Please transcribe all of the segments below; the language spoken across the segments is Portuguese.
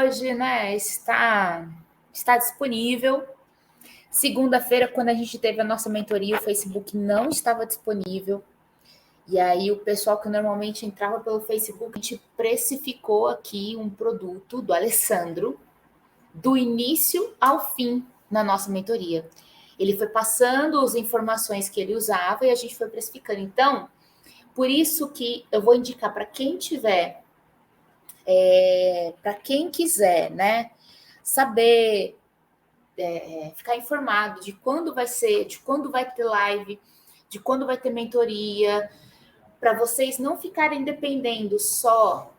hoje, né, está disponível. Segunda-feira, quando a gente teve a nossa mentoria, o Facebook não estava disponível. E aí o pessoal que normalmente entrava pelo Facebook, a gente precificou aqui um produto do Alessandro, do início ao fim na nossa mentoria. Ele foi passando as informações que ele usava e a gente foi precificando. Então, por isso que eu vou indicar para quem tiver, para quem quiser, né, saber, ficar informado de quando vai ser, de quando vai ter live, de quando vai ter mentoria, para vocês não ficarem dependendo só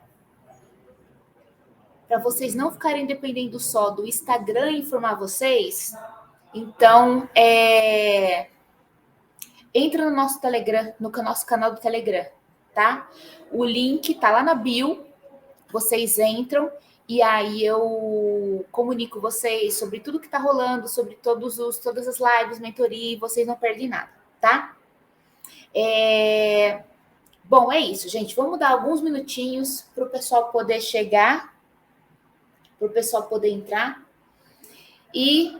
do Instagram informar vocês. Então, entra no nosso Telegram, no nosso canal do Telegram, tá? O link tá lá na bio, vocês entram e aí eu comunico vocês sobre tudo que tá rolando, sobre todas as lives, mentoria, e vocês não perdem nada, tá? Bom, é isso, gente. Vamos dar alguns minutinhos para o pessoal poder chegar, para o pessoal poder entrar. E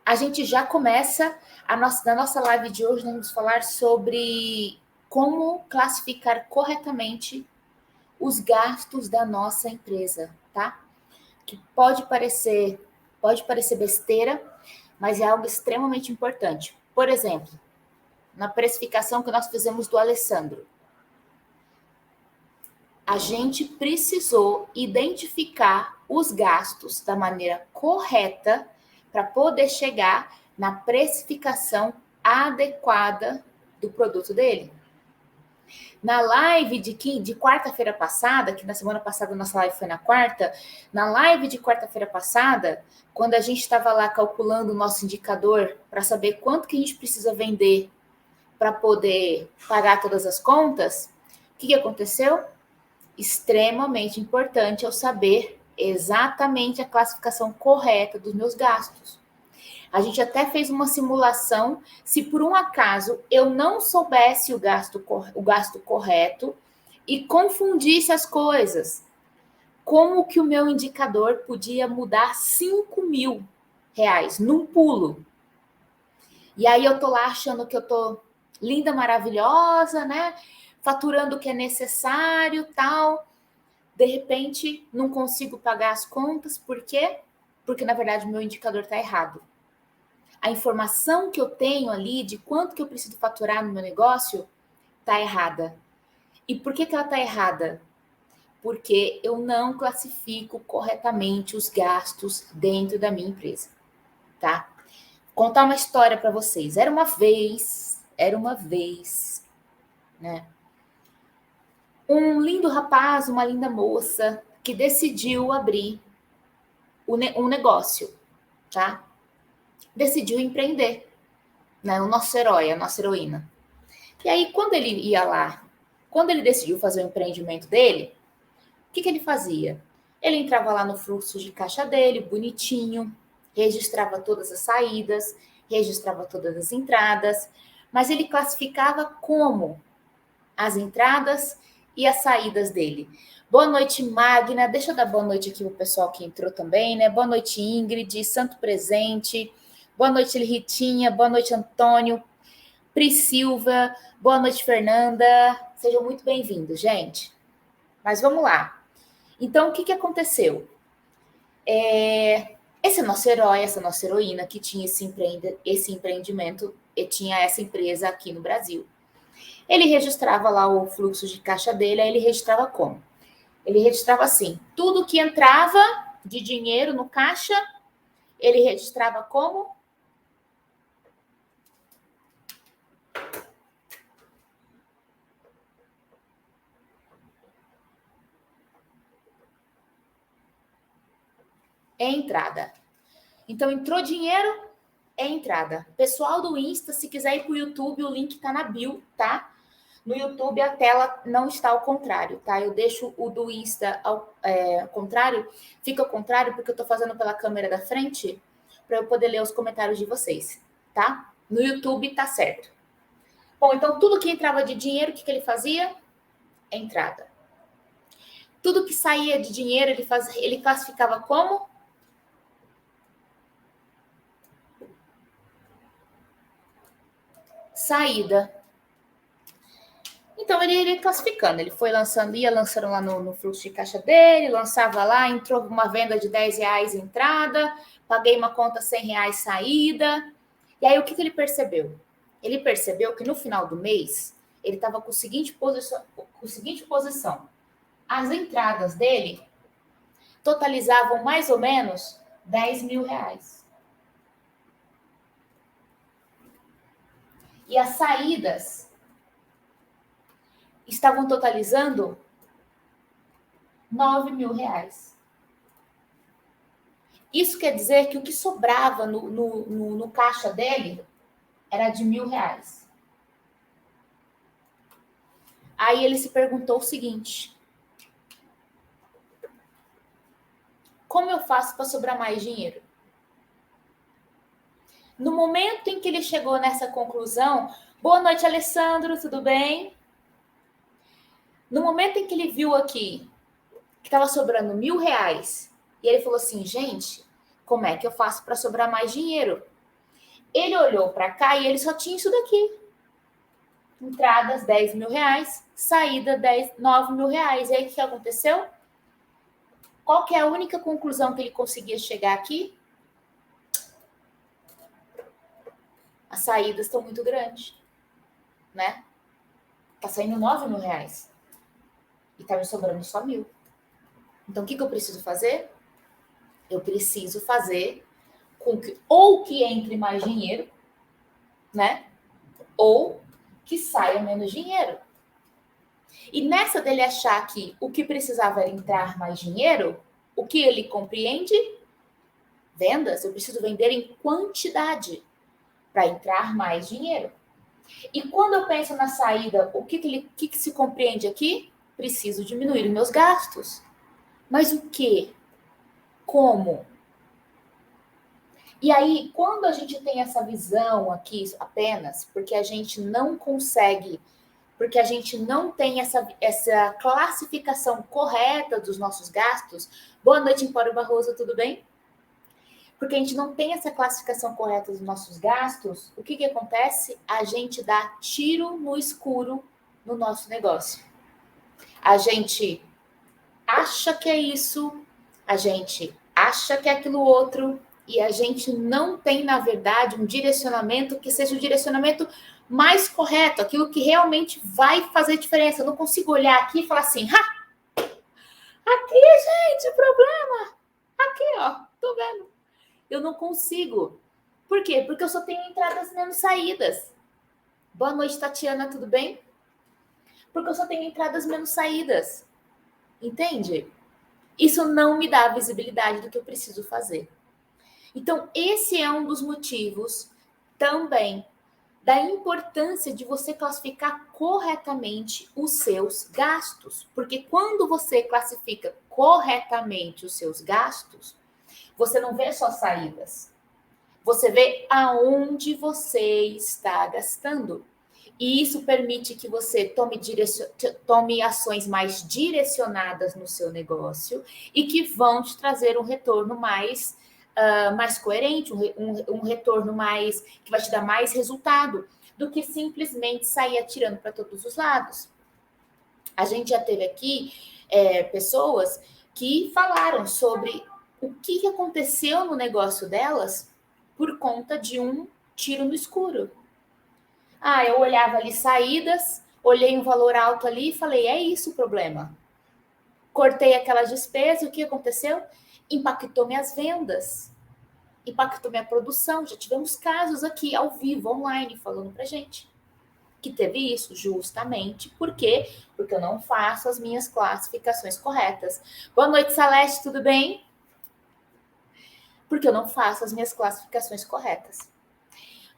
a gente já começa na nossa live de hoje. Nós vamos falar sobre como classificar corretamente os gastos da nossa empresa, tá? Que pode parecer besteira, mas é algo extremamente importante. Por exemplo, na precificação que nós fizemos do Alessandro, a gente precisou identificar os gastos da maneira correta para poder chegar na precificação adequada do produto dele. Na live de quarta-feira passada, que na semana passada a nossa live foi na quarta, na live de quarta-feira passada, quando a gente estava lá calculando o nosso indicador para saber quanto que a gente precisa vender para poder pagar todas as contas, o que aconteceu? Extremamente importante eu saber exatamente a classificação correta dos meus gastos. A gente até fez uma simulação, se por um acaso eu não soubesse o gasto correto e confundisse as coisas, como que o meu indicador podia mudar 5 mil reais num pulo. E aí eu tô lá achando que eu tô linda, maravilhosa, né? Faturando o que é necessário, tal. De repente, não consigo pagar as contas. Por quê? Porque, na verdade, o meu indicador está errado. A informação que eu tenho ali de quanto que eu preciso faturar no meu negócio está errada. E por que ela está errada? Porque eu não classifico corretamente os gastos dentro da minha empresa, tá? Vou contar uma história para vocês. Era uma vez, né? Um lindo rapaz, uma linda moça que decidiu abrir um negócio, tá? Decidiu empreender, né? O nosso herói, a nossa heroína. E aí, quando ele decidiu fazer o empreendimento dele, o que ele fazia? Ele entrava lá no fluxo de caixa dele, bonitinho, registrava todas as saídas, registrava todas as entradas, mas ele classificava como as entradas e as saídas dele. Boa noite, Magna. Deixa eu dar boa noite aqui pro pessoal que entrou também, né? Boa noite, Ingrid, Santo Presente. Boa noite, Ritinha. Boa noite, Antônio. Priscilva. Boa noite, Fernanda. Sejam muito bem-vindos, gente. Mas vamos lá. Então, o que aconteceu? Esse é nosso herói, essa nossa heroína que tinha esse empreendimento e tinha essa empresa aqui no Brasil. Ele registrava lá o fluxo de caixa dele, aí ele registrava como? Ele registrava assim, tudo que entrava de dinheiro no caixa, ele registrava como? Entrada. Então, entrou dinheiro, é entrada. Pessoal do Insta, se quiser ir para o YouTube, o link está na bio, tá? No YouTube a tela não está ao contrário, tá? Eu deixo o do Insta ao contrário, fica ao contrário porque eu estou fazendo pela câmera da frente para eu poder ler os comentários de vocês, tá? No YouTube tá certo. Bom, então tudo que entrava de dinheiro, o que ele fazia? Entrada. Tudo que saía de dinheiro, ele classificava como saída. Então, ele ia classificando. Ele foi lançando, ia lançando lá no fluxo de caixa dele, lançava lá, entrou uma venda de R$10 entrada, paguei uma conta R$100 saída. E aí, o que ele percebeu? Ele percebeu que no final do mês, ele estava com a seguinte posição. As entradas dele totalizavam mais ou menos R$10.000. E as saídas estavam totalizando R$9.000. Isso quer dizer que o que sobrava no caixa dele era de R$1.000. Aí ele se perguntou o seguinte: como eu faço para sobrar mais dinheiro? No momento em que ele chegou nessa conclusão, boa noite, Alessandro, tudo bem? No momento em que ele viu aqui que estava sobrando R$1.000, e ele falou assim, gente, como é que eu faço para sobrar mais dinheiro? Ele olhou para cá e ele só tinha isso daqui. Entradas R$10.000, saída R$9.000. E aí o que aconteceu? Qual que é a única conclusão que ele conseguia chegar aqui? As saídas estão muito grandes, né? Tá saindo R$9.000 e tá me sobrando só 1.000. Então, o que eu preciso fazer? Eu preciso fazer com que ou que entre mais dinheiro, né? Ou que saia menos dinheiro. E nessa dele achar que o que precisava era entrar mais dinheiro, o que ele compreende? Vendas. Eu preciso vender em quantidade para entrar mais dinheiro. E quando eu penso na saída, o que se compreende aqui? Preciso diminuir os meus gastos. Mas o que? Como? E aí, quando a gente tem essa visão aqui apenas, porque a gente não consegue, porque a gente não tem essa classificação correta dos nossos gastos. Boa noite, Empório Barroso, tudo bem? Porque a gente não tem essa classificação correta dos nossos gastos, o que acontece? A gente dá tiro no escuro no nosso negócio. A gente acha que é isso, a gente acha que é aquilo outro, e a gente não tem, na verdade, um direcionamento que seja o direcionamento mais correto, aquilo que realmente vai fazer diferença. Eu não consigo olhar aqui e falar assim, aqui, gente, o problema, aqui, ó, tô vendo. Eu não consigo. Por quê? Porque eu só tenho entradas menos saídas. Boa noite, Tatiana, tudo bem? Porque eu só tenho entradas menos saídas. Entende? Isso não me dá a visibilidade do que eu preciso fazer. Então, esse é um dos motivos também da importância de você classificar corretamente os seus gastos. Porque quando você classifica corretamente os seus gastos, você não vê só saídas. Você vê aonde você está gastando. E isso permite que você tome ações mais direcionadas no seu negócio e que vão te trazer um retorno mais coerente, um retorno mais que vai te dar mais resultado do que simplesmente sair atirando para todos os lados. A gente já teve aqui pessoas que falaram sobre o que aconteceu no negócio delas por conta de um tiro no escuro. Eu olhava ali saídas, olhei um valor alto ali e falei, é isso o problema. Cortei aquela despesa e o que aconteceu? Impactou minhas vendas, impactou minha produção. Já tivemos casos aqui ao vivo, online, falando pra gente que teve isso, justamente. Por quê? Porque eu não faço as minhas classificações corretas. Boa noite, Celeste, tudo bem? Porque eu não faço as minhas classificações corretas.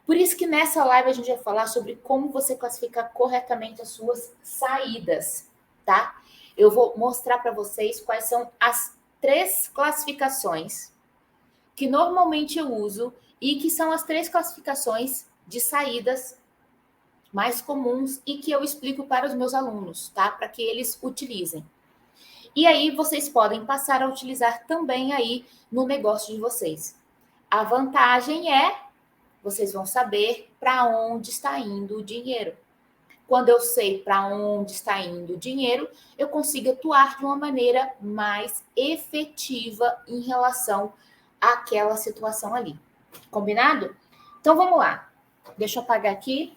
Por isso que nessa live a gente vai falar sobre como você classificar corretamente as suas saídas, tá? Eu vou mostrar para vocês quais são as 3 classificações que normalmente eu uso e que são as 3 classificações de saídas mais comuns e que eu explico para os meus alunos, tá? Para que eles utilizem. E aí vocês podem passar a utilizar também aí no negócio de vocês. A vantagem é, vocês vão saber para onde está indo o dinheiro. Quando eu sei para onde está indo o dinheiro, eu consigo atuar de uma maneira mais efetiva em relação àquela situação ali. Combinado? Então vamos lá. Deixa eu apagar aqui.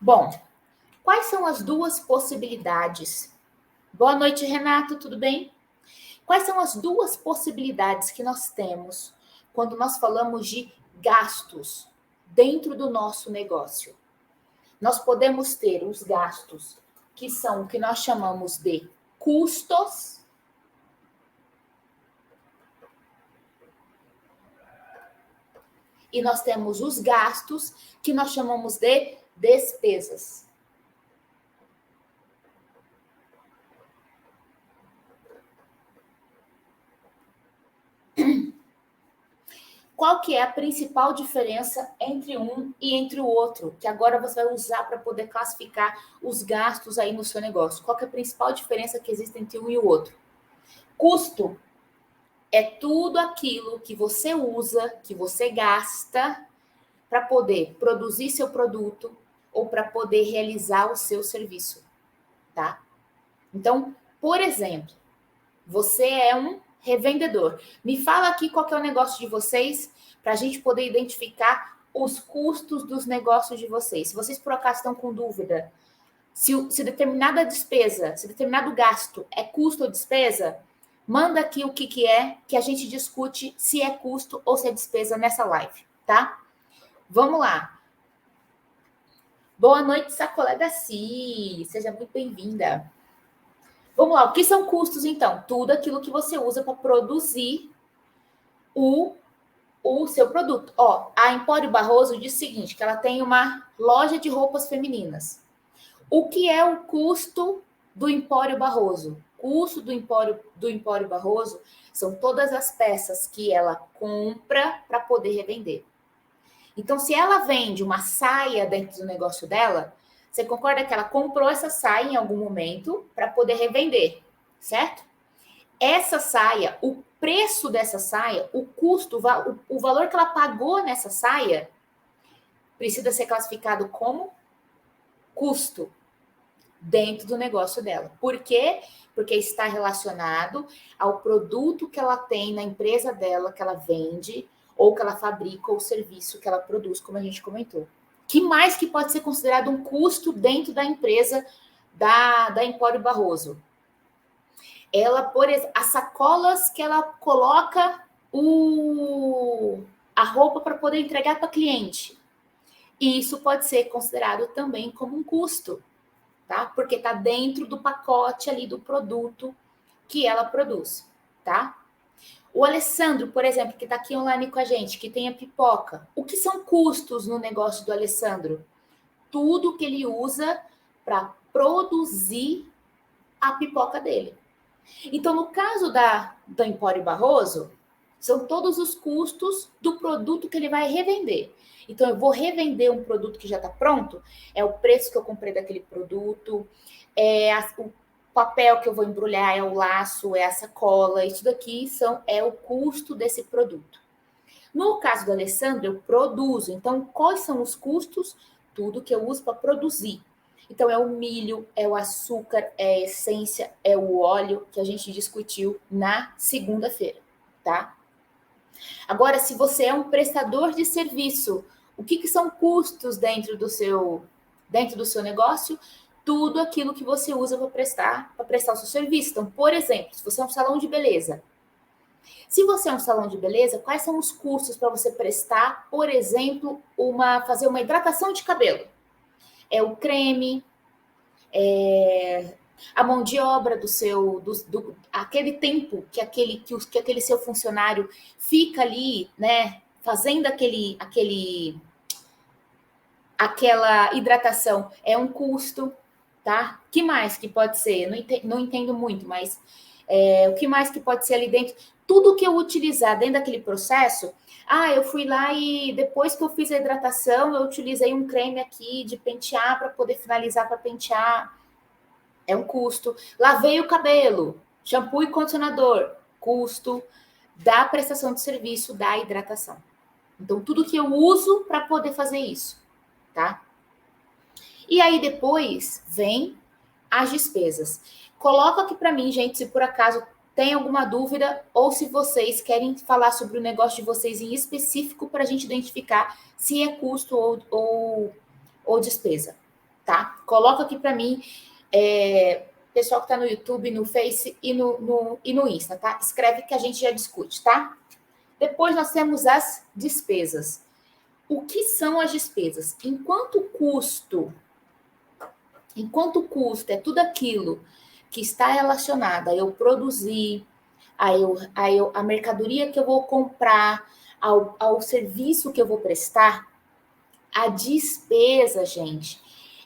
Bom, quais são as duas possibilidades? Boa noite, Renato, tudo bem? Quais são as duas possibilidades que nós temos quando nós falamos de gastos dentro do nosso negócio? Nós podemos ter os gastos que são o que nós chamamos de custos. E nós temos os gastos que nós chamamos de despesas. Qual que é a principal diferença entre um e entre o outro? Que agora você vai usar para poder classificar os gastos aí no seu negócio. Qual que é a principal diferença que existe entre um e o outro? Custo é tudo aquilo que você usa, que você gasta para poder produzir seu produto ou para poder realizar o seu serviço, tá? Então, por exemplo, você é um revendedor. Me fala aqui qual que é o negócio de vocês para a gente poder identificar os custos dos negócios de vocês. Se vocês por acaso estão com dúvida se determinada despesa, se determinado gasto é custo ou despesa, manda aqui o que é, que a gente discute se é custo ou se é despesa nessa live, tá? Vamos lá. Boa noite, Sacolé da Si. Seja muito bem-vinda. Vamos lá, o que são custos, então? Tudo aquilo que você usa para produzir o seu produto. Ó, a Empório Barroso diz o seguinte, que ela tem uma loja de roupas femininas. O que é o custo do Empório Barroso? O custo do Empório Barroso são todas as peças que ela compra para poder revender. Então, se ela vende uma saia dentro do negócio dela, você concorda que ela comprou essa saia em algum momento para poder revender, certo? Essa saia, o preço dessa saia, o custo, o valor que ela pagou nessa saia, precisa ser classificado como custo dentro do negócio dela. Por quê? Porque está relacionado ao produto que ela tem na empresa dela, que ela vende, ou que ela fabrica, ou o serviço que ela produz, como a gente comentou. Que mais que pode ser considerado um custo dentro da empresa da Empório Barroso? Ela, por exemplo, as sacolas que ela coloca a roupa para poder entregar para cliente. E isso pode ser considerado também como um custo, tá? Porque está dentro do pacote ali do produto que ela produz, tá? O Alessandro, por exemplo, que está aqui online com a gente, que tem a pipoca. O que são custos no negócio do Alessandro? Tudo que ele usa para produzir a pipoca dele. Então, no caso da Empório Barroso, são todos os custos do produto que ele vai revender. Então, eu vou revender um produto que já está pronto, é o preço que eu comprei daquele produto, o papel que eu vou embrulhar, é o laço, é a sacola, isso daqui é o custo desse produto. No caso do Alessandro, eu produzo. Então, quais são os custos? Tudo que eu uso para produzir. Então, é o milho, é o açúcar, é a essência, é o óleo que a gente discutiu na segunda-feira, tá? Agora, se você é um prestador de serviço, o que são custos dentro do seu negócio? Tudo aquilo que você usa para prestar o seu serviço. Então, por exemplo, se você é um salão de beleza, se você é um salão de beleza, quais são os custos para você prestar, por exemplo, fazer uma hidratação de cabelo? É o creme, a mão de obra aquele tempo que aquele seu funcionário fica ali, né, fazendo aquela hidratação, é um custo, tá? Que mais que pode ser? Não entendo muito, mas O que mais que pode ser ali dentro? Tudo que eu utilizar dentro daquele processo, eu fui lá e depois que eu fiz a hidratação, eu utilizei um creme aqui de pentear para poder finalizar para pentear. É um custo. Lavei o cabelo, shampoo e condicionador, custo da prestação de serviço da hidratação. Então, tudo que eu uso para poder fazer isso, tá? E aí depois vem as despesas. Coloca aqui para mim, gente, se por acaso tem alguma dúvida ou se vocês querem falar sobre o negócio de vocês em específico para a gente identificar se é custo ou despesa, tá? Coloca aqui para mim, pessoal que está no YouTube, no Face e no Insta, tá? Escreve que a gente já discute, tá? Depois nós temos as despesas. O que são as despesas? Enquanto custo é tudo aquilo que está relacionado a eu produzir, a mercadoria que eu vou comprar, ao serviço que eu vou prestar, a despesa, gente,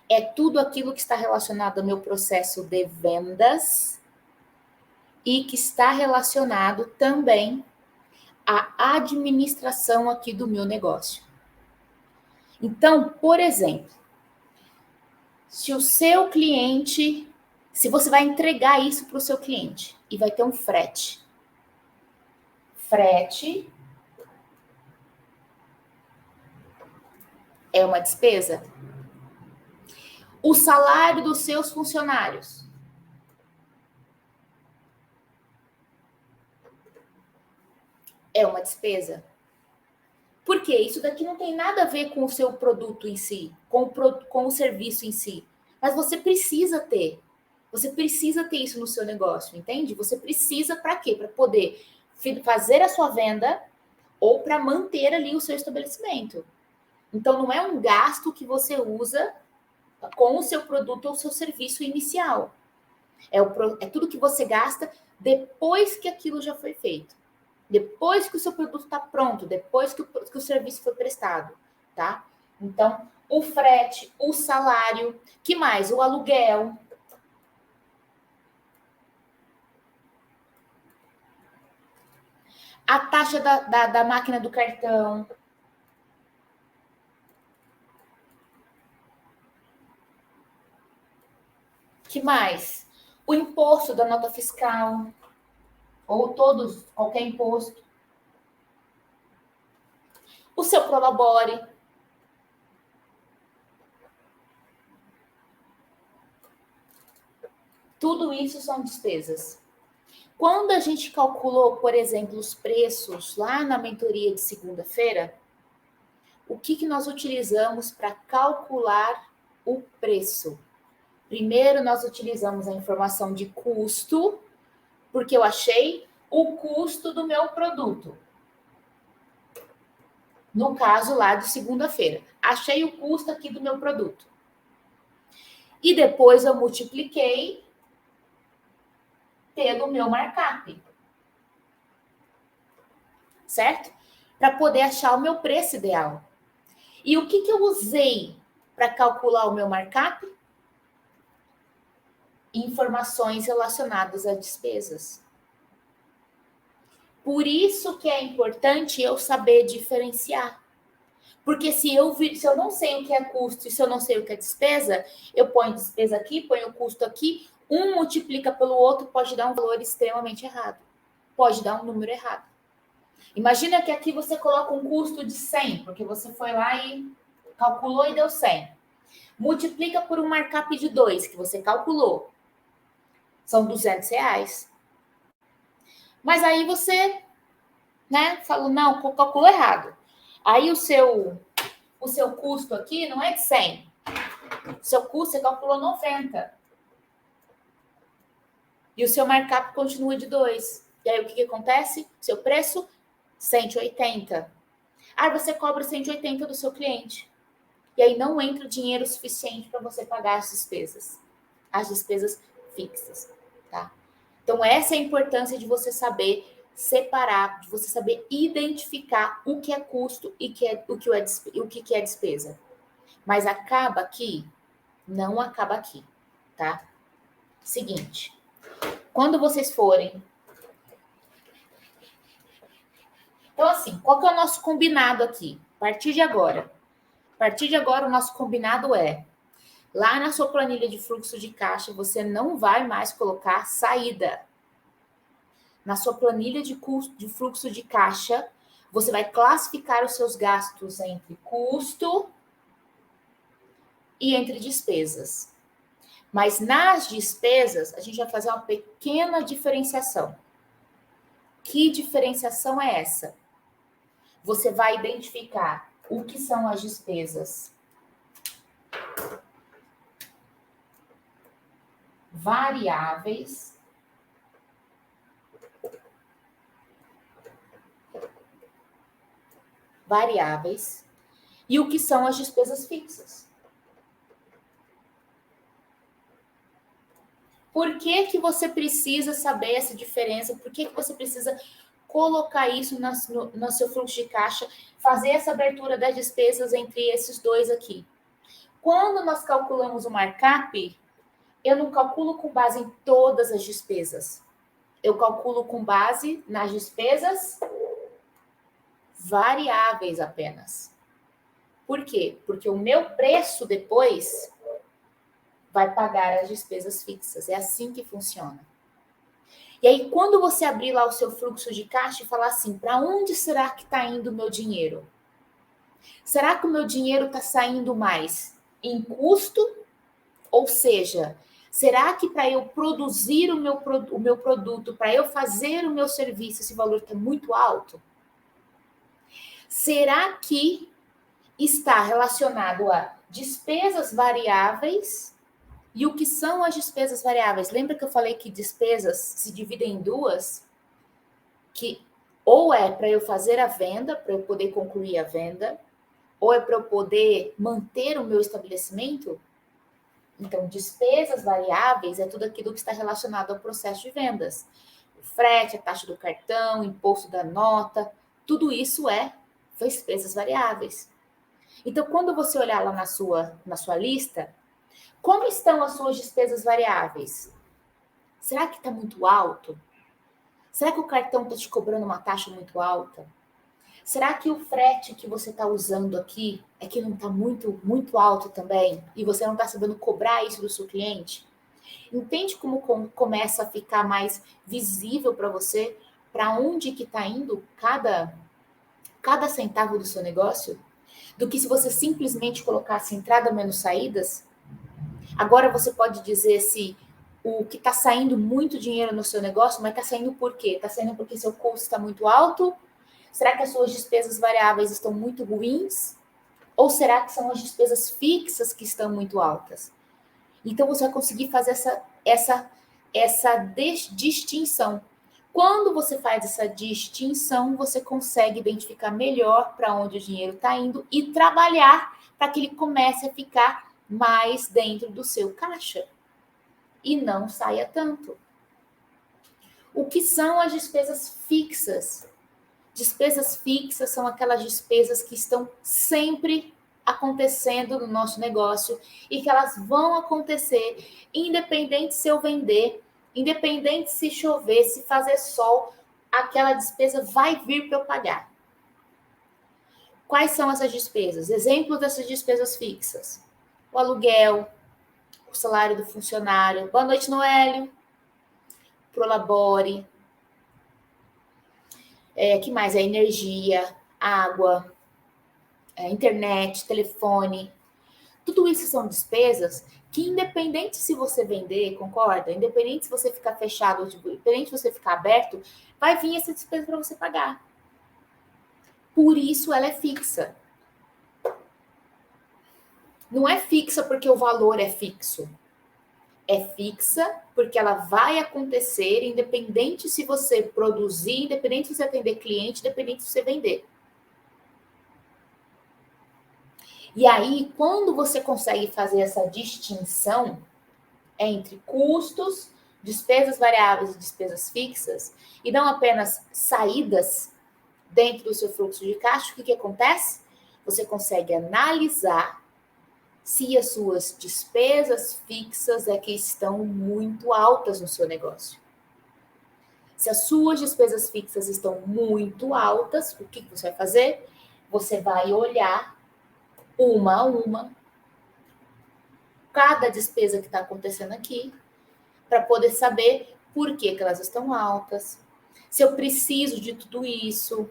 é tudo aquilo que está relacionado ao meu processo de vendas e que está relacionado também à administração aqui do meu negócio. Então, por exemplo, se o seu cliente, se você vai entregar isso para o seu cliente e vai ter um frete. Frete é uma despesa. O salário dos seus funcionários é uma despesa. Por quê? Isso daqui não tem nada a ver com o seu produto em si, com o serviço em si. Mas você precisa ter. Você precisa ter isso no seu negócio, entende? Você precisa para quê? Para poder fazer a sua venda ou para manter ali o seu estabelecimento. Então, não é um gasto que você usa com o seu produto ou o seu serviço inicial. É tudo que você gasta depois que aquilo já foi feito. Depois que o seu produto está pronto, depois que o serviço foi prestado, tá? Então, o frete, o salário, que mais? O aluguel. A taxa da máquina do cartão. Que mais? O imposto da nota fiscal. Ou qualquer imposto. O seu prolabore. Tudo isso são despesas. Quando a gente calculou, por exemplo, os preços lá na mentoria de segunda-feira, o que nós utilizamos para calcular o preço? Primeiro, nós utilizamos a informação de custo, porque eu achei o custo do meu produto. No caso lá de segunda-feira, achei o custo aqui do meu produto. E depois eu multipliquei pelo meu markup. Certo? Para poder achar o meu preço ideal. E o que eu usei para calcular o meu markup? Informações relacionadas a despesas. Por isso que é importante eu saber diferenciar. Porque se eu não sei o que é custo e se eu não sei o que é despesa, eu ponho despesa aqui, ponho o custo aqui, um multiplica pelo outro, pode dar um valor extremamente errado. Pode dar um número errado. Imagina que aqui você coloca um custo de 100, porque você foi lá e calculou e deu 100. Multiplica por um markup de 2, que você calculou. São R$200. Mas aí você, falou, não, calculou errado. Aí o seu custo aqui não é de 100. O seu custo você calculou 90. E o seu markup continua de 2. E aí o que acontece? Seu preço, 180. Aí você cobra 180 do seu cliente. E aí não entra dinheiro suficiente para você pagar as despesas fixas, tá? Então essa é a importância de você saber separar, de você saber identificar o que é custo e o que é despesa. Mas acaba aqui? Não acaba aqui, tá? Seguinte, Quando vocês forem... Então, assim, qual que é o nosso combinado aqui? A partir de agora, o nosso combinado é: lá na sua planilha de fluxo de caixa, você não vai mais colocar saída. Na sua planilha de fluxo de caixa, você vai classificar os seus gastos entre custo e entre despesas. Mas nas despesas, a gente vai fazer uma pequena diferenciação. Que diferenciação é essa? Você vai identificar o que são as despesas variáveis e o que são as despesas fixas. Por que que você precisa saber essa diferença? Por que que você precisa colocar isso no seu fluxo de caixa, fazer essa abertura das despesas entre esses dois aqui? Quando nós calculamos o markup, eu não calculo com base em todas as despesas. Eu calculo com base nas despesas variáveis apenas. Por quê? Porque o meu preço depois vai pagar as despesas fixas. É assim que funciona. E aí, quando você abrir lá o seu fluxo de caixa e falar assim, para onde será que está indo o meu dinheiro? Será que o meu dinheiro está saindo mais em custo? Ou seja, será que para eu produzir o meu produto, para eu fazer o meu serviço, esse valor está muito alto? Será que está relacionado a despesas variáveis? E o que são as despesas variáveis? Lembra que eu falei que despesas se dividem em duas? Que ou é para eu fazer a venda, para eu poder concluir a venda, ou é para eu poder manter o meu estabelecimento? Então, despesas variáveis é tudo aquilo que está relacionado ao processo de vendas. O frete, a taxa do cartão, o imposto da nota, tudo isso é despesas variáveis. Então, quando você olhar lá na sua lista, como estão as suas despesas variáveis? Será que está muito alto? Será que o cartão está te cobrando uma taxa muito alta? Será que o frete que você está usando aqui é que não está muito alto também? E você não está sabendo cobrar isso do seu cliente? Entende como começa a ficar mais visível para você para onde que está indo cada centavo do seu negócio? Do que se você simplesmente colocasse entrada menos saídas? Agora você pode dizer se o que está saindo muito dinheiro no seu negócio, mas está saindo por quê? Está saindo porque seu custo está muito alto? Será que as suas despesas variáveis estão muito ruins? Ou será que são as despesas fixas que estão muito altas? Então você vai conseguir fazer essa distinção. Quando você faz essa distinção, você consegue identificar melhor para onde o dinheiro está indo e trabalhar para que ele comece a ficar mais dentro do seu caixa e não saia tanto. O que são as despesas fixas? Despesas fixas são aquelas despesas que estão sempre acontecendo no nosso negócio e que elas vão acontecer independente se eu vender, independente se chover, se fazer sol, aquela despesa vai vir para eu pagar. Quais são essas despesas? Exemplos dessas despesas fixas: o aluguel, o salário do funcionário. Boa noite, Noélio. Prolabore. Que mais? Energia, água, internet, telefone. Tudo isso são despesas que, independente se você vender, concorda? Independente se você ficar fechado, independente se você ficar aberto, vai vir essa despesa para você pagar. Por isso ela é fixa. Não é fixa porque o valor é fixo. É fixa porque ela vai acontecer independente se você produzir, independente se você atender cliente, independente se você vender. E aí, quando você consegue fazer essa distinção entre custos, despesas variáveis e despesas fixas, e não apenas saídas dentro do seu fluxo de caixa, o que acontece? Você consegue analisar se as suas despesas fixas é que estão muito altas no seu negócio. Se as suas despesas fixas estão muito altas, o que você vai fazer? Você vai olhar uma a uma cada despesa que está acontecendo aqui, para poder saber por que elas estão altas, se eu preciso de tudo isso,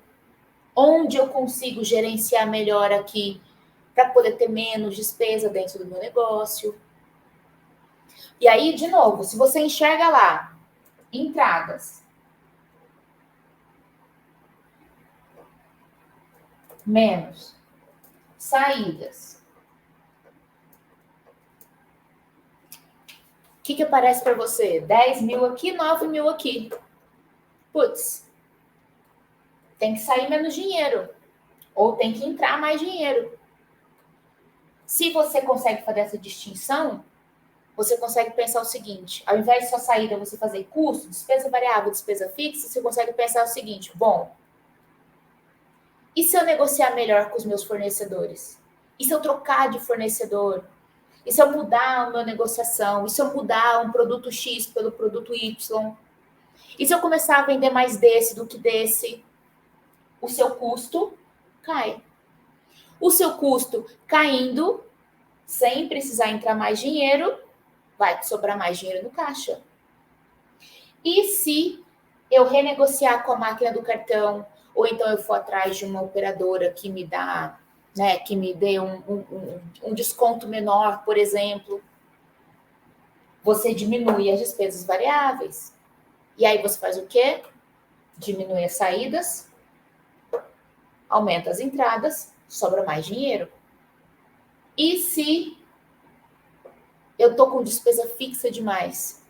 onde eu consigo gerenciar melhor aqui para poder ter menos despesa dentro do meu negócio. E aí, de novo, se você enxerga lá entradas menos saídas, o que aparece para você? 10 mil aqui, 9 mil aqui. Putz, tem que sair menos dinheiro. Ou tem que entrar mais dinheiro. Se você consegue fazer essa distinção, você consegue pensar o seguinte: ao invés de sua saída você fazer custo, despesa variável, despesa fixa, você consegue pensar o seguinte: bom, e se eu negociar melhor com os meus fornecedores? E se eu trocar de fornecedor? E se eu mudar a minha negociação? E se eu mudar um produto X pelo produto Y? E se eu começar a vender mais desse do que desse? O seu custo cai. O seu custo caindo, sem precisar entrar mais dinheiro, vai sobrar mais dinheiro no caixa. E se eu renegociar com a máquina do cartão, ou então eu for atrás de uma operadora que me dá, né, que me dê um desconto menor, por exemplo, você diminui as despesas variáveis. E aí você faz o quê? Diminui as saídas, aumenta as entradas, sobra mais dinheiro. E se eu tô com despesa fixa demais?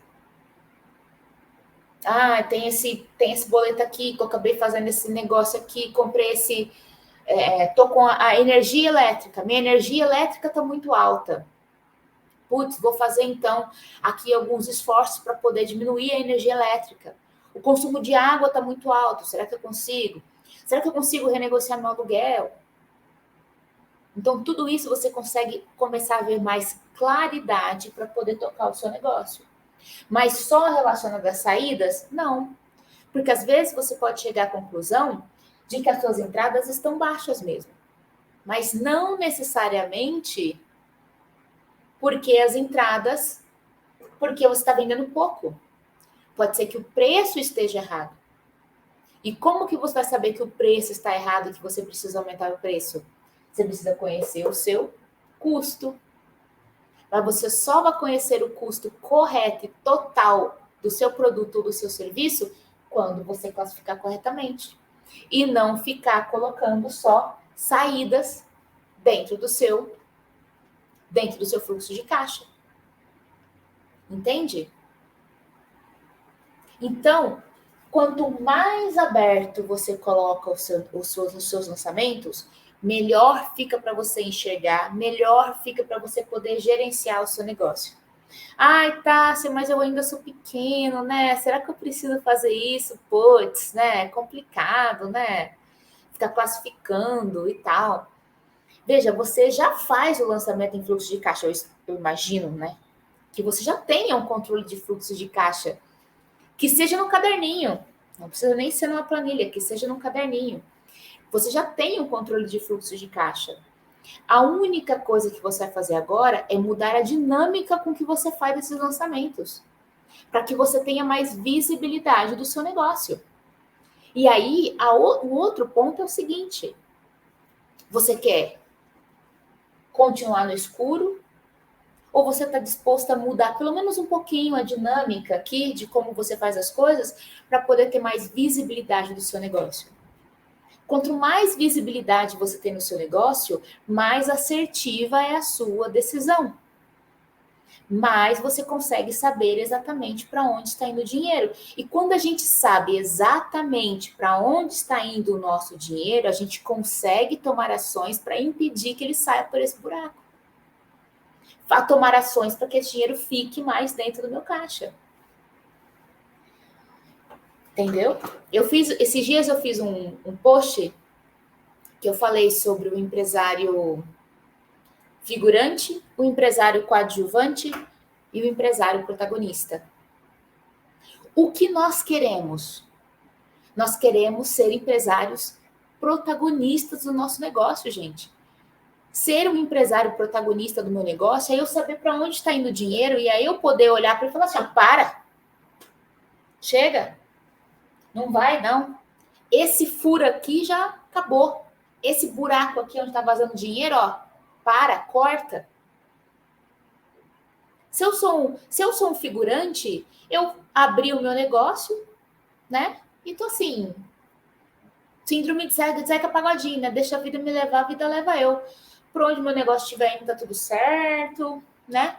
Ah, tem esse boleto aqui que eu acabei fazendo esse negócio aqui, comprei esse. Tô com a energia elétrica, minha energia elétrica está muito alta. Putz, vou fazer então aqui alguns esforços para poder diminuir a energia elétrica. O consumo de água está muito alto, será que eu consigo? Será que eu consigo renegociar meu aluguel? Então, tudo isso você consegue começar a ver mais claridade para poder tocar o seu negócio. Mas só relacionado às saídas? Não. Porque às vezes você pode chegar à conclusão de que as suas entradas estão baixas mesmo. Mas não necessariamente porque as entradas, porque você está vendendo pouco. Pode ser que o preço esteja errado. E como que você vai saber que o preço está errado e que você precisa aumentar o preço? Você precisa conhecer o seu custo. Mas você só vai conhecer o custo correto e total do seu produto ou do seu serviço quando você classificar corretamente. E não ficar colocando só saídas dentro do seu fluxo de caixa. Entende? Então, quanto mais aberto você coloca os seus lançamentos, melhor fica para você enxergar, melhor fica para você poder gerenciar o seu negócio. Ai, Tássia, mas eu ainda sou pequeno, né? Será que eu preciso fazer isso? Puts, né? É complicado, né? Ficar classificando e tal. Veja, você já faz o lançamento em fluxo de caixa, eu imagino, né? Que você já tenha um controle de fluxo de caixa, que seja no caderninho, não precisa nem ser numa planilha, que seja num caderninho. Você já tem um controle de fluxo de caixa. A única coisa que você vai fazer agora é mudar a dinâmica com que você faz esses lançamentos, para que você tenha mais visibilidade do seu negócio. E aí, o outro ponto é o seguinte: você quer continuar no escuro? Ou você está disposto a mudar pelo menos um pouquinho a dinâmica aqui de como você faz as coisas para poder ter mais visibilidade do seu negócio? Quanto mais visibilidade você tem no seu negócio, mais assertiva é a sua decisão. Mais você consegue saber exatamente para onde está indo o dinheiro. E quando a gente sabe exatamente para onde está indo o nosso dinheiro, a gente consegue tomar ações para impedir que ele saia por esse buraco. A tomar ações para que esse dinheiro fique mais dentro do meu caixa. Entendeu? Esses dias eu fiz um post que eu falei sobre o empresário figurante, o empresário coadjuvante e o empresário protagonista. O que nós queremos? Nós queremos ser empresários protagonistas do nosso negócio, gente. Ser um empresário protagonista do meu negócio é eu saber para onde está indo o dinheiro e aí eu poder olhar para ele e falar assim, para, chega, não vai não. Esse furo aqui já acabou. Esse buraco aqui onde está vazando dinheiro, ó, para, corta. Se eu sou um figurante, eu abri o meu negócio, né? E tô assim, síndrome de Zeca Pagodinho, né? Deixa a vida me levar, a vida leva eu. Por onde meu negócio estiver indo, tá tudo certo, né?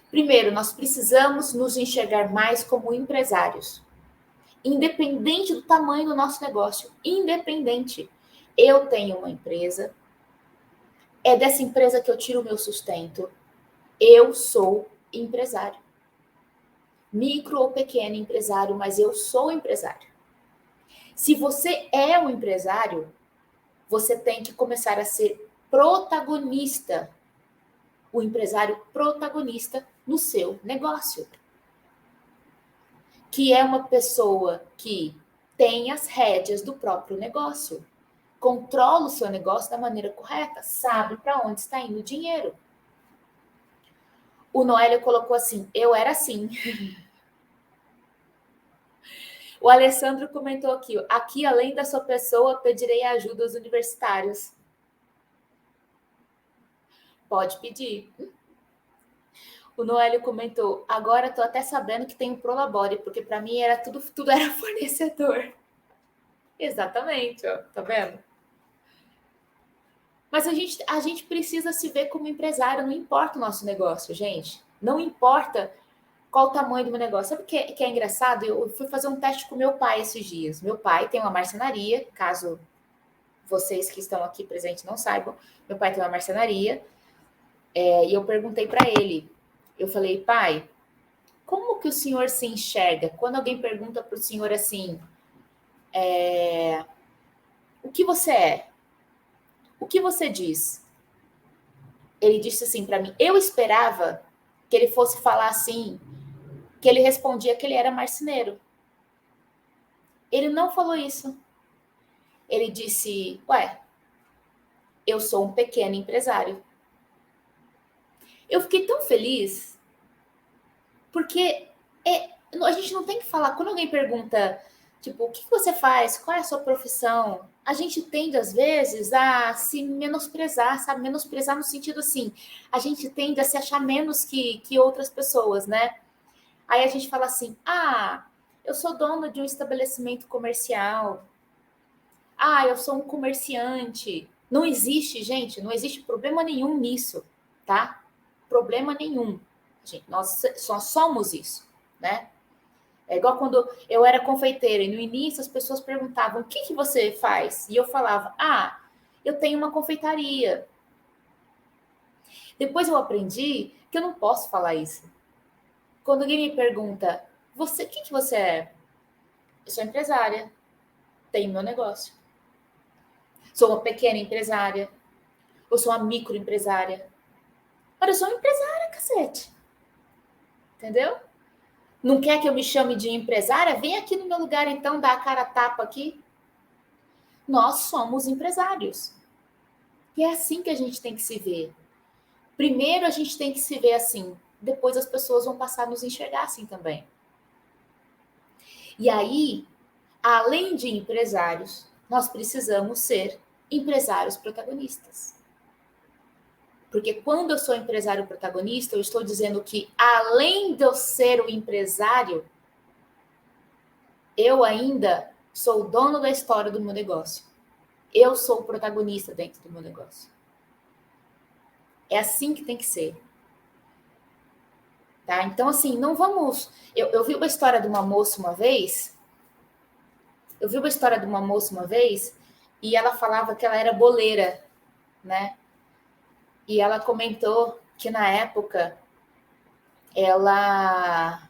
Primeiro, nós precisamos nos enxergar mais como empresários. Independente do tamanho do nosso negócio. Independente. Eu tenho uma empresa. É dessa empresa que eu tiro o meu sustento. Eu sou empresário. Micro ou pequeno empresário, mas eu sou empresário. Se você é um empresário, você tem que começar a ser protagonista. O empresário protagonista no seu negócio. Que é uma pessoa que tem as rédeas do próprio negócio, controla o seu negócio da maneira correta, sabe para onde está indo o dinheiro. O Noélio colocou assim, eu era assim. O Alessandro comentou aqui além da sua pessoa, pedirei ajuda aos universitários. Pode pedir. O Noélio comentou, agora estou até sabendo que tem o Prolabore, porque para mim era tudo era fornecedor. Exatamente, ó, tá vendo? Mas a gente precisa se ver como empresário, não importa o nosso negócio, gente. Não importa qual o tamanho do meu negócio. Sabe o que é engraçado? Eu fui fazer um teste com meu pai esses dias. Meu pai tem uma marcenaria, caso vocês que estão aqui presentes não saibam, meu pai tem uma marcenaria, e eu perguntei para ele, eu falei, pai, como que o senhor se enxerga? Quando alguém pergunta para o senhor assim, o que você é? O que você diz? Ele disse assim para mim, eu esperava que ele fosse falar assim, que ele respondia que ele era marceneiro. Ele não falou isso. Ele disse, ué, eu sou um pequeno empresário. Eu fiquei tão feliz, porque a gente não tem que falar, quando alguém pergunta, tipo, o que você faz? Qual é a sua profissão? A gente tende, às vezes, a se menosprezar, sabe? Menosprezar no sentido assim, a gente tende a se achar menos que outras pessoas, né? Aí a gente fala assim, eu sou dono de um estabelecimento comercial. Eu sou um comerciante. Não existe, gente, não existe problema nenhum nisso, tá? Problema nenhum. Gente, nós só somos isso, né? É igual quando eu era confeiteira e no início as pessoas perguntavam: o que você faz? E eu falava: eu tenho uma confeitaria. Depois eu aprendi que eu não posso falar isso. Quando alguém me pergunta: o que você é? Eu sou empresária, tenho meu negócio. Sou uma pequena empresária, eu sou uma microempresária. Mas eu sou uma empresária, cacete. Entendeu? Não quer que eu me chame de empresária? Vem aqui no meu lugar, então, dar a cara a tapa aqui. Nós somos empresários. E é assim que a gente tem que se ver. Primeiro a gente tem que se ver assim, depois as pessoas vão passar a nos enxergar assim também. E aí, além de empresários, nós precisamos ser empresários protagonistas. Porque quando eu sou empresário protagonista, eu estou dizendo que, além de eu ser o empresário, eu ainda sou o dono da história do meu negócio. Eu sou o protagonista dentro do meu negócio. É assim que tem que ser. Tá? Então, assim, não vamos... Eu vi uma história de uma moça uma vez... e ela falava que ela era boleira, né? E ela comentou que na época ela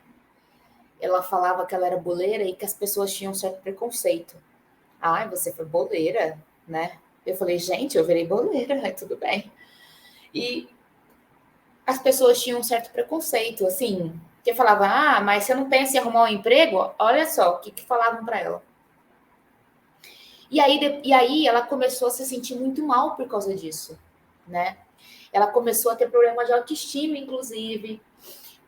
falava que ela era boleira e que as pessoas tinham um certo preconceito. Você foi boleira, né? Eu falei, gente, eu virei boleira, tudo bem. E as pessoas tinham um certo preconceito, assim, Porque falava, mas você não pensa em arrumar um emprego? Olha só o que falavam para ela. E aí ela começou a se sentir muito mal por causa disso, né? Ela começou a ter problema de autoestima, inclusive,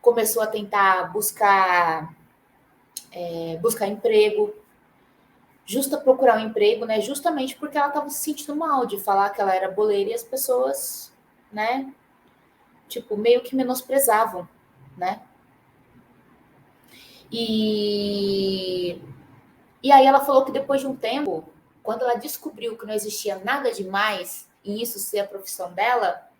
começou a tentar buscar emprego, procurar um emprego, né? Justamente porque ela estava se sentindo mal de falar que ela era boleira e as pessoas, né? Tipo, meio que menosprezavam, né? E aí ela falou que depois de um tempo, quando ela descobriu que não existia nada demais em isso ser a profissão dela,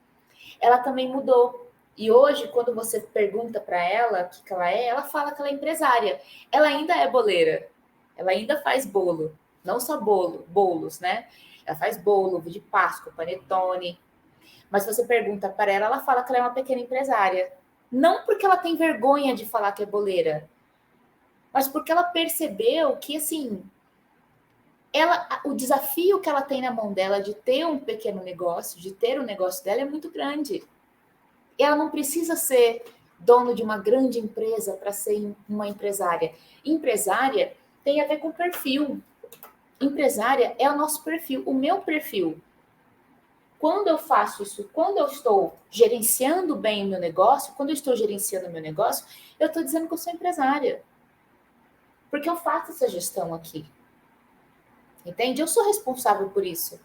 ela também mudou. E hoje, quando você pergunta para ela o que ela é, ela fala que ela é empresária. Ela ainda é boleira. Ela ainda faz bolo. Não só bolos, né? Ela faz bolo, ovo de Páscoa, panetone. Mas se você pergunta para ela, ela fala que ela é uma pequena empresária. Não porque ela tem vergonha de falar que é boleira, mas porque ela percebeu que, assim, o desafio que ela tem na mão dela de ter um pequeno negócio, de ter o negócio dela, é muito grande. E ela não precisa ser dono de uma grande empresa para ser uma empresária. Empresária tem a ver com perfil. Empresária é o nosso perfil, o meu perfil. Quando eu faço isso, quando eu estou gerenciando bem o meu negócio, quando eu estou gerenciando o meu negócio, eu estou dizendo que eu sou empresária. Porque eu faço essa gestão aqui. Entende? Eu sou responsável por isso.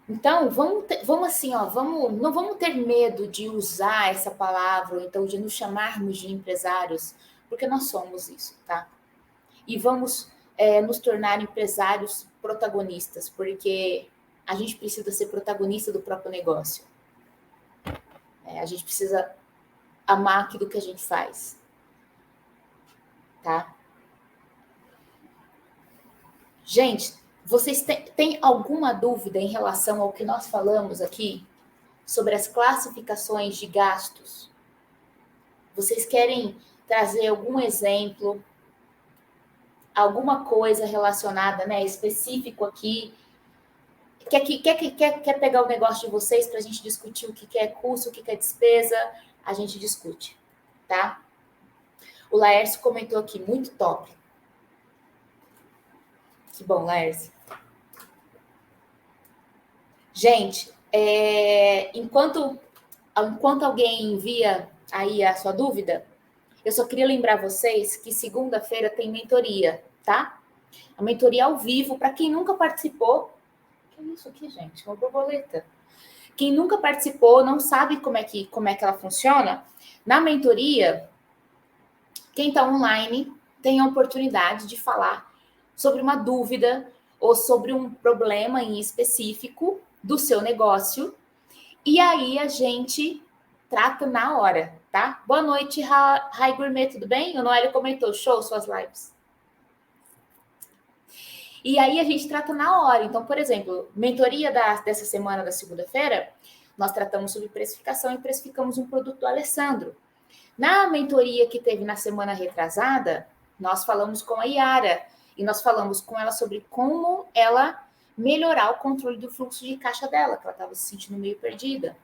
Então, vamos assim, ó, não vamos ter medo de usar essa palavra, ou então de nos chamarmos de empresários, porque nós somos isso, tá? E vamos nos tornar empresários protagonistas, porque a gente precisa ser protagonista do próprio negócio. A gente precisa amar aquilo que a gente faz, tá? Gente, vocês têm alguma dúvida em relação ao que nós falamos aqui sobre as classificações de gastos? Vocês querem trazer algum exemplo, alguma coisa relacionada, né, específico aqui? Quer pegar o negócio de vocês para a gente discutir o que é custo, o que é despesa? A gente discute, tá? O Laércio comentou aqui, muito top. Que bom, Laércio. Gente, enquanto alguém envia aí a sua dúvida, eu só queria lembrar vocês que segunda-feira tem mentoria, tá? A mentoria ao vivo, para quem nunca participou. Que isso aqui, gente? Uma borboleta. Quem nunca participou, não sabe como é que ela funciona. Na mentoria, quem está online tem a oportunidade de falar sobre uma dúvida ou sobre um problema em específico do seu negócio. E aí a gente trata na hora, tá? Boa noite, Rai Gourmet, tudo bem? O Noélio comentou, show suas lives. E aí a gente trata na hora. Então, por exemplo, mentoria dessa semana, da segunda-feira, nós tratamos sobre precificação e precificamos um produto do Alessandro. Na mentoria que teve na semana retrasada, nós falamos com a Yara e nós falamos com ela sobre como ela melhorar o controle do fluxo de caixa dela, que ela estava se sentindo meio perdida.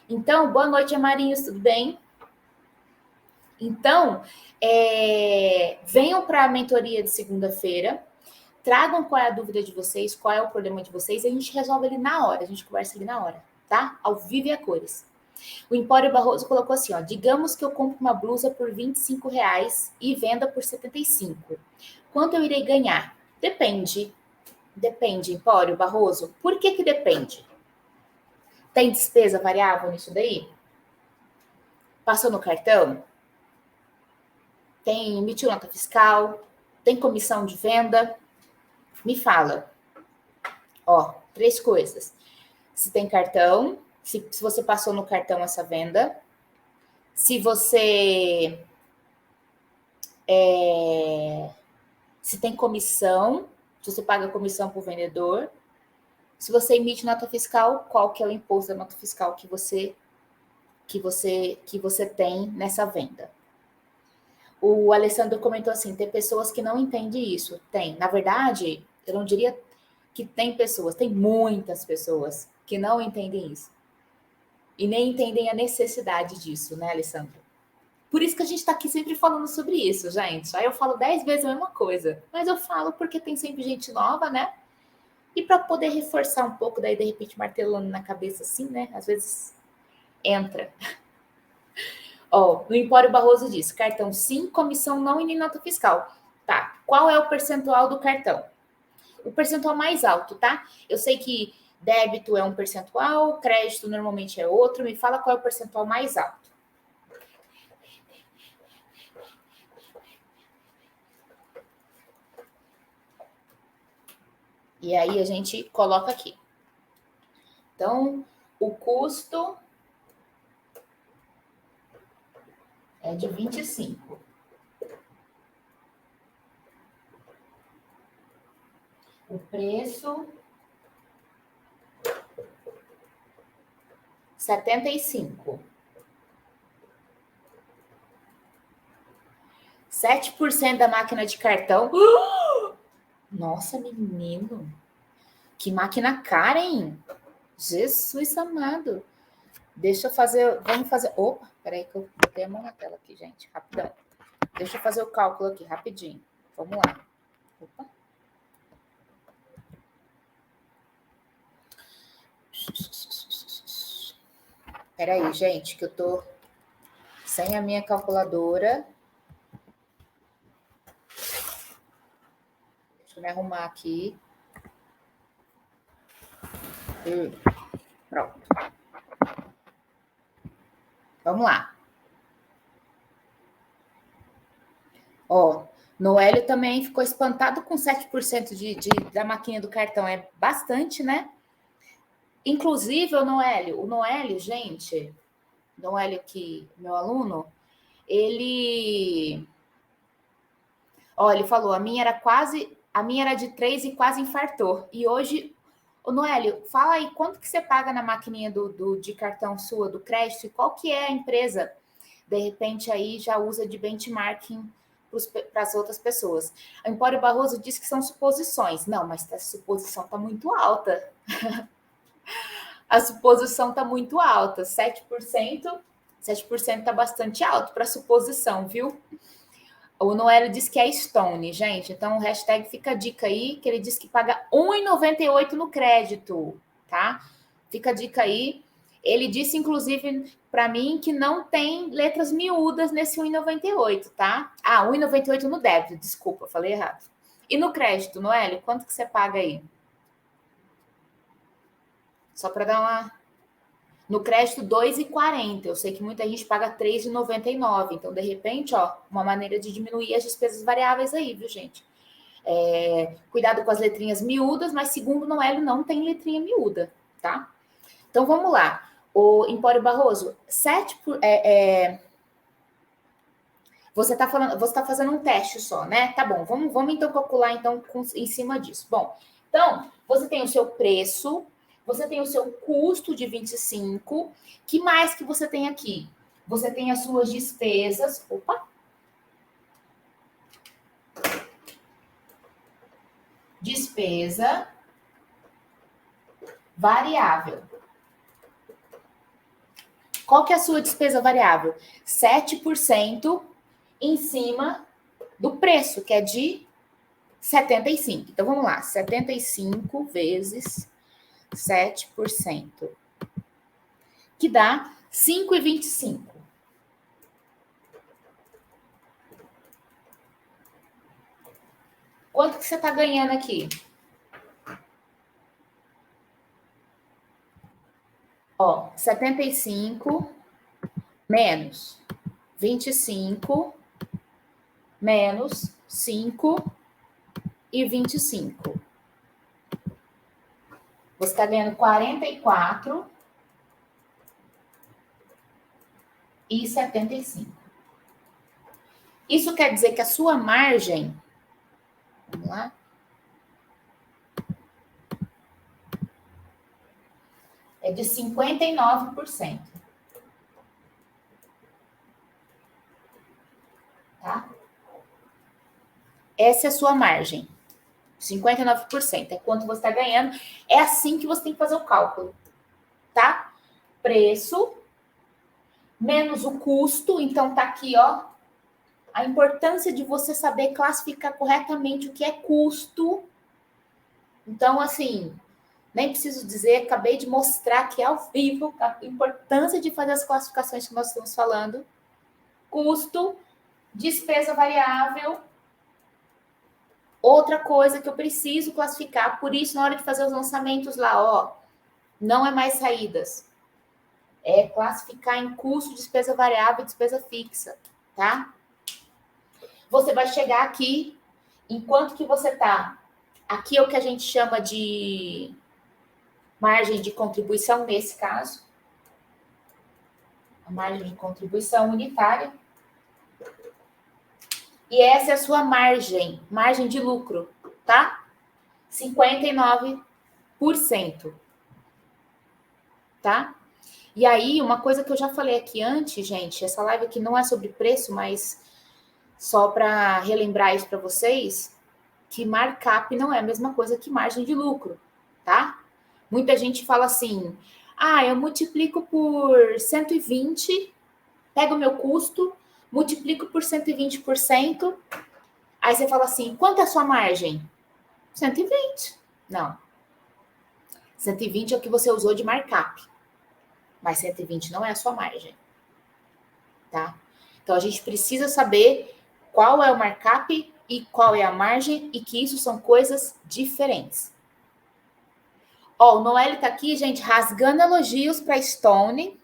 Então, boa noite, Amarinhos, tudo bem? Então, venham para a mentoria de segunda-feira, tragam qual é a dúvida de vocês, qual é o problema de vocês, e a gente resolve ali na hora, a gente conversa ali na hora, tá? Ao vivo e a cores. O Empório Barroso colocou assim, ó, digamos que eu compro uma blusa por R$25 e venda por 75. Quanto eu irei ganhar? Depende, Empório Barroso. Por que depende? Tem despesa variável nisso daí? Passou no cartão? Emitiu nota fiscal? Tem comissão de venda? Me fala. Ó, 3 coisas. Se tem cartão, se você passou no cartão essa venda, se você se tem comissão, se você paga comissão para o vendedor, se você emite nota fiscal, qual que é o imposto da nota fiscal que você tem nessa venda. O Alessandro comentou assim, tem pessoas que não entendem isso. Tem. Na verdade, eu não diria que tem pessoas, tem muitas pessoas que não entendem isso. E nem entendem a necessidade disso, né, Alessandra? Por isso que a gente está aqui sempre falando sobre isso, gente. Aí eu falo 10 vezes a mesma coisa. Mas eu falo porque tem sempre gente nova, né? E para poder reforçar um pouco, daí de repente martelando na cabeça assim, né? Às vezes entra. Ó, no Empório Barroso diz, cartão sim, comissão não e nem nota fiscal. Tá, qual é o percentual do cartão? O percentual mais alto, tá? Eu sei que débito é um percentual, crédito normalmente é outro. Me fala qual é o percentual mais alto. E aí a gente coloca aqui. Então, o custo é de 25. O preço 75. 7% da máquina de cartão. Nossa, menino. Que máquina cara, hein? Jesus amado. Deixa eu fazer. Vamos fazer. Opa, peraí que eu botei a mão na tela aqui, gente. Rapidão. Deixa eu fazer o cálculo aqui, rapidinho. Vamos lá. Opa. Peraí, gente, que eu tô sem a minha calculadora. Deixa eu me arrumar aqui. Pronto. Vamos lá. Ó, Noélio também ficou espantado com 7% da maquininha do cartão. É bastante, né? Inclusive, o Noélio, gente, Noélio aqui, meu aluno, ele... Ó, ele falou, a minha era de 3 e quase infartou. E hoje, ô Noélio, fala aí, quanto que você paga na maquininha de cartão sua, do crédito, e qual que é a empresa? De repente, aí já usa de benchmarking para as outras pessoas. O Empório Barroso diz que são suposições. Não, mas a suposição está muito alta. A suposição está muito alta. 7% está bastante alto para suposição, viu? O Noélio diz que é Stone, gente. Então, o hashtag fica a dica aí, que ele diz que paga R$ 1,98 no crédito, tá? Fica a dica aí. Ele disse, inclusive, para mim, que não tem letras miúdas nesse 1,98, tá? Ah, 1,98 no débito, desculpa, falei errado. E no crédito, Noélio, quanto que você paga aí? Só para dar uma... No crédito, 2,40. Eu sei que muita gente paga 3,99. Então, de repente, ó, uma maneira de diminuir as despesas variáveis aí, viu, gente? Cuidado com as letrinhas miúdas, mas segundo o Noélio, não tem letrinha miúda, tá? Então, vamos lá. O Empório Barroso, você está fazendo um teste só, né? Tá bom, vamos então calcular então em cima disso. Bom, então, você tem o seu preço, você tem o seu custo de 25. Que mais que você tem aqui? Você tem as suas despesas. Opa! Despesa variável. Qual que é a sua despesa variável? 7% em cima do preço, que é de 75. Então, vamos lá. 75 vezes 7%, que dá 5,25. Quanto que você está ganhando aqui? Ó, 75 menos 25 menos 5 e 25. Você está ganhando 44 e 75. Isso quer dizer que a sua margem, vamos lá, é de 59%. Tá? Essa é a sua margem. 59%. É quanto você está ganhando. É assim que você tem que fazer o cálculo. Tá? preço menos o custo. Então, tá aqui, ó, a importância de você saber classificar corretamente o que é custo. Então, assim, nem preciso dizer, acabei de mostrar aqui ao vivo a importância de fazer as classificações que nós estamos falando. Custo, despesa variável. Outra coisa que eu preciso classificar, por isso, na hora de fazer os lançamentos lá, ó, não é mais saídas. É classificar em custo, despesa variável e despesa fixa, tá? Você vai chegar aqui, enquanto que você tá, aqui é o que a gente chama de margem de contribuição, nesse caso. A margem de contribuição unitária. E essa é a sua margem de lucro, tá? 59%, tá? E aí, uma coisa que eu já falei aqui antes, gente, essa live aqui não é sobre preço, mas só para relembrar isso para vocês, que markup não é a mesma coisa que margem de lucro, tá? Muita gente fala assim, eu multiplico por 120, pego o meu custo, multiplico por 120%, aí você fala assim, quanto é a sua margem? 120. Não. 120 é o que você usou de markup, mas 120 não é a sua margem, tá? Então, a gente precisa saber qual é o markup e qual é a margem e que isso são coisas diferentes. Ó, o Noel tá aqui, gente, rasgando elogios para Stone.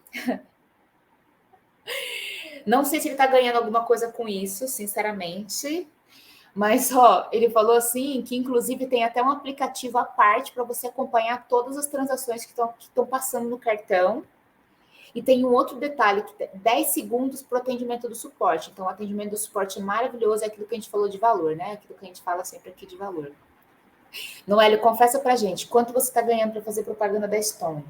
Não sei se ele tá ganhando alguma coisa com isso, sinceramente. Mas, ó, ele falou assim que, inclusive, tem até um aplicativo à parte para você acompanhar todas as transações que estão passando no cartão. E tem um outro detalhe, que 10 segundos para o atendimento do suporte. Então, o atendimento do suporte é maravilhoso, é aquilo que a gente falou de valor, né? Aquilo que a gente fala sempre aqui de valor. Noélio, confessa pra gente, quanto você está ganhando para fazer propaganda da Stone?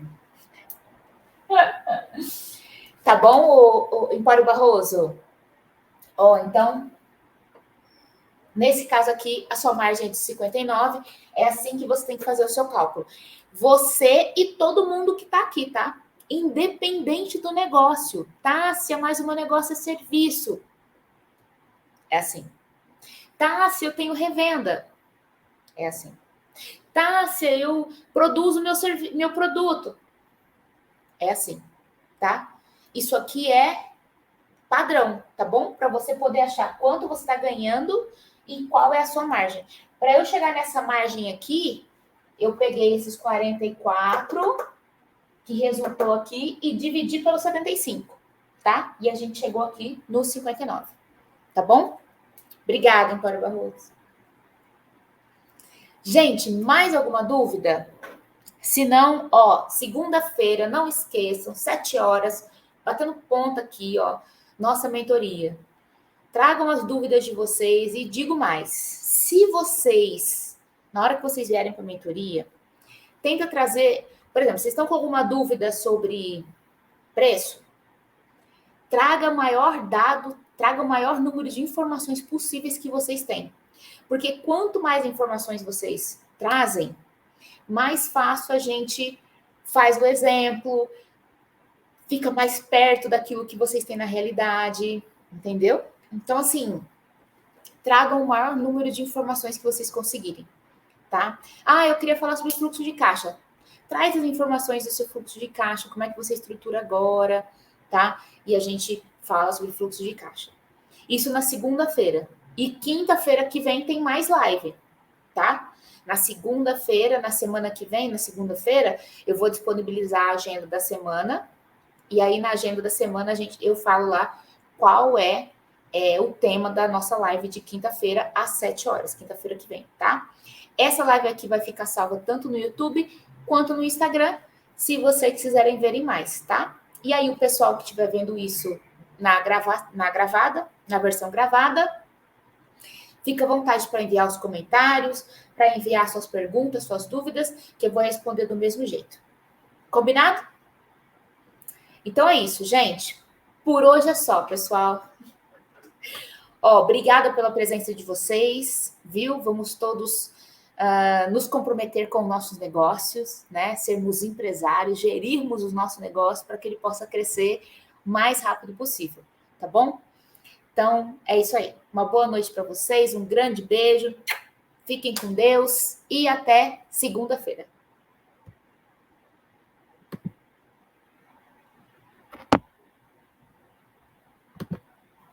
Tá bom, o Empório Barroso? Ó, então, nesse caso aqui, a sua margem é de 59, é assim que você tem que fazer o seu cálculo. Você e todo mundo que tá aqui, tá? Independente do negócio, tá? Se é mais um negócio, é serviço. É assim. Tá, se eu tenho revenda. É assim. Tá, se eu produzo meu produto. É assim, tá? Isso aqui é padrão, tá bom? Para você poder achar quanto você está ganhando e qual é a sua margem. Para eu chegar nessa margem aqui, eu peguei esses 44 que resultou aqui e dividi pelo 75, tá? E a gente chegou aqui no 59, tá bom? Obrigada, Empório Barroso. Gente, mais alguma dúvida? Se não, ó, segunda-feira, não esqueçam, 7 horas, batendo ponto aqui, ó, nossa mentoria. Tragam as dúvidas de vocês e digo mais, se vocês, na hora que vocês vierem para a mentoria, tenta trazer, por exemplo, vocês estão com alguma dúvida sobre preço? Traga o maior dado, traga o maior número de informações possíveis que vocês têm. Porque quanto mais informações vocês trazem, mais fácil a gente faz o exemplo, fica mais perto daquilo que vocês têm na realidade, entendeu? Então, assim, tragam o maior número de informações que vocês conseguirem, tá? Eu queria falar sobre fluxo de caixa. Traz as informações do seu fluxo de caixa, como é que você estrutura agora, tá? E a gente fala sobre fluxo de caixa. Isso na segunda-feira. E quinta-feira que vem tem mais live, tá? Na segunda-feira, na semana que vem, na segunda-feira, eu vou disponibilizar a agenda da semana. E aí, na agenda da semana, eu falo lá qual é o tema da nossa live de quinta-feira, às 7 horas, quinta-feira que vem, tá? Essa live aqui vai ficar salva tanto no YouTube quanto no Instagram, se vocês quiserem verem mais, tá? E aí, o pessoal que estiver vendo isso na versão gravada, fica à vontade para enviar os comentários, para enviar suas perguntas, suas dúvidas, que eu vou responder do mesmo jeito. Combinado? Então é isso, gente. Por hoje é só, pessoal. Obrigada pela presença de vocês, viu? Vamos todos nos comprometer com nossos negócios, né? Sermos empresários, gerirmos os nossos negócios para que ele possa crescer o mais rápido possível, tá bom? Então, é isso aí. Uma boa noite para vocês, um grande beijo, fiquem com Deus e até segunda-feira.